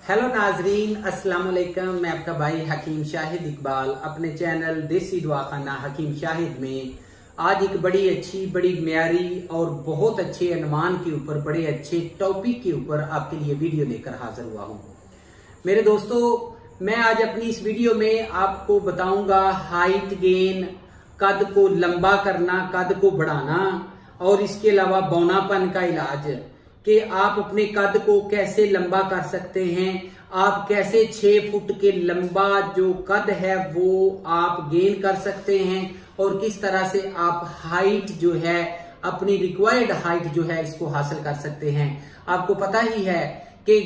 Hello नाजरीन, अस्सलाम वालेकुम। मैं आपका भाई हकीम शाहिद इकबाल अपने चैनल देसी दुआखाना हकीम शाहिद में आज एक बड़ी अच्छी, बड़ी म्यारी और बहुत अच्छे अनुमान के ऊपर, बड़े अच्छे टॉपिक के ऊपर आपके लिए वीडियो लेकर हाजिर हुआ हूँ। मेरे दोस्तों, मैं आज अपनी इस वीडियो में आपको बताऊंगा हाइट गेन, कद को लंबा करना, कद को बढ़ाना और इसके अलावा बौनापन का इलाज कि आप अपने कद को कैसे लंबा कर सकते हैं। आप कैसे 6 फुट के लंबा जो कद है वो आप गेन कर सकते हैं और किस तरह से आप हाइट जो है, अपनी रिक्वायर्ड हाइट जो है, इसको हासिल कर सकते हैं। आपको पता ही है कि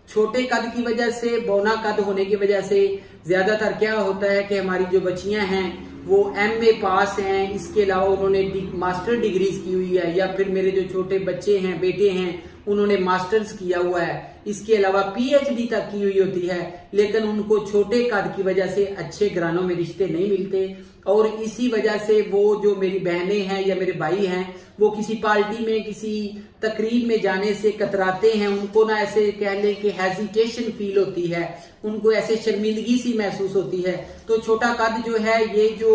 छोटे कद की वजह से, बौना कद होने की वजह से ज्यादातर क्या होता है कि हमारी जो बच्चियां हैं वो MA पास हैं, इसके अलावा उन्होंने मास्टर डिग्रीज की हुई है, या फिर मेरे जो छोटे बच्चे हैं, बेटे हैं, उन्होंने मास्टर्स किया हुआ है, इसके अलावा PhD तक की हुई होती है, लेकिन उनको छोटे कद की वजह से अच्छे घरानों में रिश्ते नहीं मिलते। और इसी वजह से वो जो मेरी बहनें हैं या मेरे भाई हैं, वो किसी पार्टी में, किसी तकरीब में जाने से कतराते हैं। उनको ना ऐसे कह लें कि हेजिटेशन फील होती है, उनको ऐसे शर्मिंदगी सी महसूस होती है। तो छोटा कद जो है, ये जो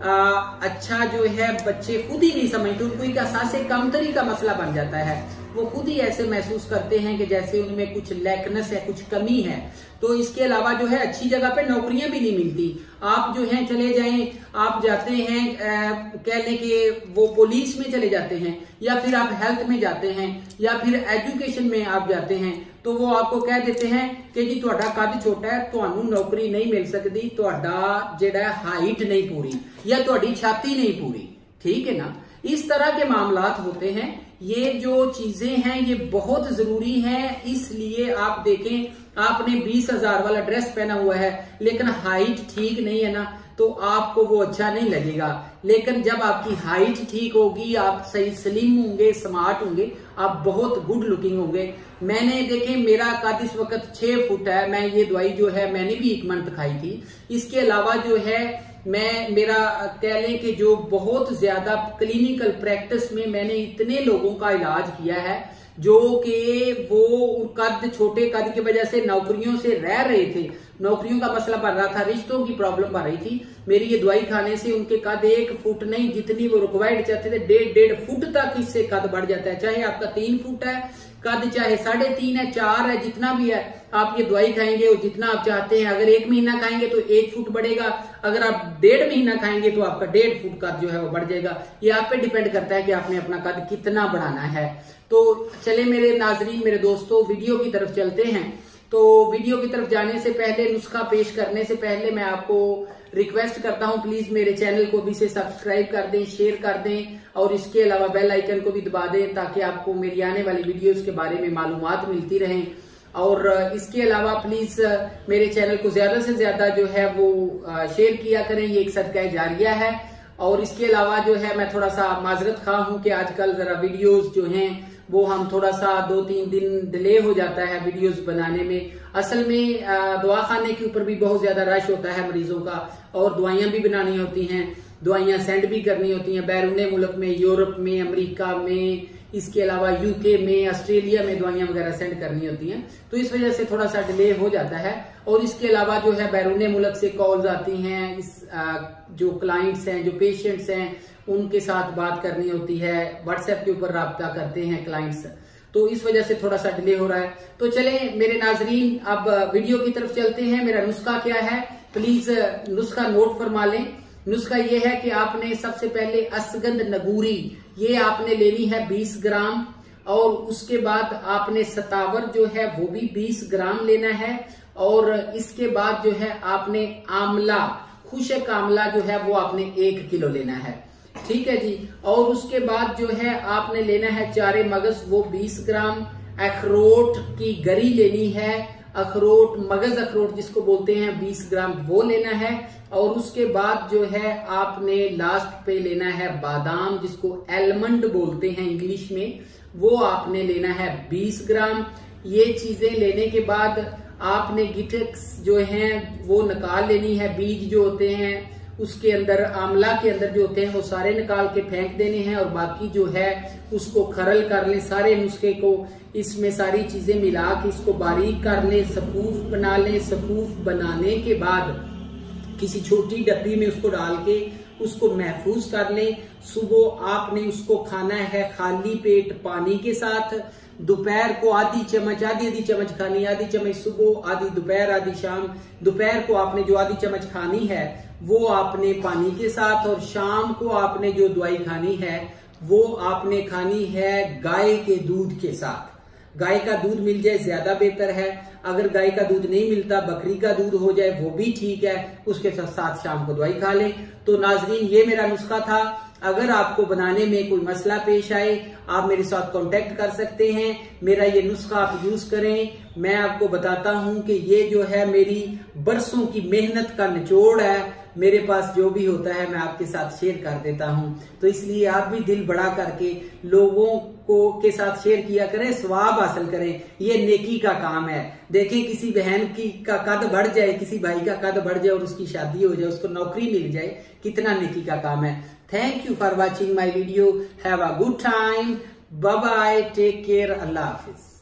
अच्छा जो है, बच्चे खुद ही नहीं समझते, उनको एक एहसास कमतरी का मसला बन जाता है। वो खुद ही ऐसे महसूस करते हैं कि जैसे उनमें कुछ लैकनेस है, कुछ कमी है। तो इसके अलावा जो है अच्छी जगह पे नौकरियां भी नहीं मिलती। आप जो है चले जाएं, आप जाते हैं कह लें कि वो पुलिस में चले जाते हैं, या फिर आप हेल्थ में जाते हैं, या फिर एजुकेशन में आप जाते हैं, तो वो आपको कह देते हैं कि जी ਤੁਹਾਡਾ कद छोटा है, ਤੁਹਾਨੂੰ नौकरी नहीं मिल सकती, ਤੁਹਾਡਾ ਜਿਹੜਾ हाइट नहीं पूरी या ਤੁਹਾਡੀ छाती नहीं पूरी। ठीक है ना, इस तरह के मामलात होते हैं। ये जो चीजें हैं ये बहुत जरूरी हैं। इसलिए आप देखें, आपने 20,000 वाला ड्रेस पहना हुआ है लेकिन हाइट ठीक नहीं है ना, तो आपको वो अच्छा नहीं लगेगा। लेकिन जब आपकी हाइट ठीक होगी, आप सही स्लिम होंगे, स्मार्ट होंगे, आप बहुत गुड लुकिंग होंगे। मैंने देखें, मेरा कद इस वक्त 6 फुट है। मैं ये दवाई जो है मैंने भी 1 मंथ खाई थी। इसके अलावा जो है मेरा कह लें कि जो बहुत ज्यादा क्लिनिकल प्रैक्टिस में मैंने इतने लोगों का इलाज किया है जो कि वो कद, छोटे कद की वजह से नौकरियों से रह रहे थे, नौकरियों का मसला बन रहा था, रिश्तों की प्रॉब्लम बन रही थी। मेरी ये दवाई खाने से उनके कद 1 फुट नहीं, जितनी वो रिक्वायर्ड चाहते थे, 1.5 फुट तक इससे कद बढ़ जाता है। चाहे आपका 3 फुट है कद, चाहे 3.5 है, 4 है, जितना भी है, आप ये दवाई खाएंगे और जितना आप चाहते हैं, अगर 1 महीना खाएंगे तो 1 फुट बढ़ेगा, अगर आप 1.5 महीना खाएंगे तो आपका 1.5 फुट कद जो है वो बढ़ जाएगा। ये आप पे डिपेंड करता है कि आपने अपना कद कितना बढ़ाना है। तो चले मेरे नाजरीन, मेरे दोस्तों, वीडियो की तरफ चलते हैं। तो वीडियो की तरफ जाने से पहले, नुस्खा पेश करने से पहले, मैं आपको रिक्वेस्ट करता हूं, प्लीज मेरे चैनल को भी से सब्सक्राइब कर दें, शेयर कर दें और इसके अलावा बेल आइकन को भी दबा दें ताकि आपको मेरी आने वाली वीडियोस के बारे में मालूमात मिलती रहें। और इसके अलावा प्लीज मेरे चैनल को ज्यादा से ज्यादा जो है वो शेयर किया करें, ये एक सदका जारिया है। और इसके अलावा जो है मैं थोड़ा सा माजरत खा हूं कि आजकल जरा वीडियोस जो हैं वो हम थोड़ा सा 2-3 दिन डिले हो जाता है वीडियोस बनाने में। असल में दवाखाने के ऊपर भी बहुत ज्यादा रश होता है मरीजों का, और दवाइयां भी बनानी होती हैं, दवाइयां सेंड भी करनी होती हैं बैरून मुल्क में, यूरोप में, अमेरिका में, इसके अलावा UK में, ऑस्ट्रेलिया में दवाइयां वगैरह सेंड करनी होती हैं। तो इस वजह से थोड़ा सा डिले हो जाता है। और इसके अलावा जो है बैरून मुल्क से कॉल्स आती हैं, जो क्लाइंट्स हैं, जो पेशेंट्स हैं, उनके साथ बात करनी होती है, व्हाट्सएप के ऊपर राब्ता करते हैं क्लाइंट्स, तो इस वजह से थोड़ा सा डिले हो रहा है। तो चले मेरे नाजरीन, अब वीडियो की तरफ चलते हैं। मेरा नुस्खा क्या है, प्लीज नुस्खा नोट फरमा लें। नुस्खा ये है कि आपने सबसे पहले असगंध नगूरी, ये आपने लेनी है 20 ग्राम, और उसके बाद आपने सतावर जो है वो भी 20 ग्राम लेना है, और इसके बाद जो है आपने आंवला, खुशक आंवला जो है वो आपने 1 किलो लेना है। ठीक है जी। और उसके बाद जो है आपने लेना है चारे मगज, वो 20 ग्राम, अखरोट की गरी लेनी है, अखरोट, मगज अखरोट जिसको बोलते हैं, 20 ग्राम वो लेना है। और उसके बाद जो है आपने लास्ट पे लेना है बादाम, जिसको एलमंड बोलते हैं इंग्लिश में, वो आपने लेना है 20 ग्राम। ये चीजें लेने के बाद आपने गिटक्स जो हैं वो निकाल लेनी है, बीज जो होते हैं उसके अंदर आंवला के अंदर जो होते हैं वो सारे निकाल के फेंक देने हैं और बाकी जो है उसको खरल कर लें। सारे नुस्खे को इसमें सारी चीजें मिला के इसको बारीक कर लें, सफूफ बना लें। सफूफ बनाने के बाद किसी छोटी डब्बी में उसको डाल के उसको महफूज कर लें। सुबह आपने उसको खाना है खाली पेट पानी के साथ। दोपहर को आधी आधी चम्मच खानी, आधी चम्मच सुबह, आधी दोपहर, आधी शाम। दोपहर को आपने जो आधी चम्मच खानी है वो आपने पानी के साथ, और शाम को आपने जो दवाई खानी है वो आपने खानी है गाय के दूध के साथ। गाय का दूध मिल जाए ज्यादा बेहतर है, अगर गाय का दूध नहीं मिलता बकरी का दूध हो जाए वो भी ठीक है, उसके साथ शाम को दवाई खा लें। तो नाजरीन ये मेरा नुस्खा था। अगर आपको बनाने में कोई मसला पेश आए आप मेरे साथ कांटेक्ट कर सकते हैं। मेरा ये नुस्खा आप यूज करें। मैं आपको बताता हूं कि ये जो है मेरी बरसों की मेहनत का निचोड़ है। मेरे पास जो भी होता है मैं आपके साथ शेयर कर देता हूं, तो इसलिए आप भी दिल बड़ा करके लोगों को के साथ शेयर किया करें, सवाब हासिल करें। ये नेकी का काम है। देखें किसी बहन की का कद बढ़ जाए, किसी भाई का कद बढ़ जाए और उसकी शादी हो जाए, उसको नौकरी मिल जाए, कितना नेकी का काम है। Thank you for watching my video. Have a good time. Bye bye, take care, अल्लाह हाफिज।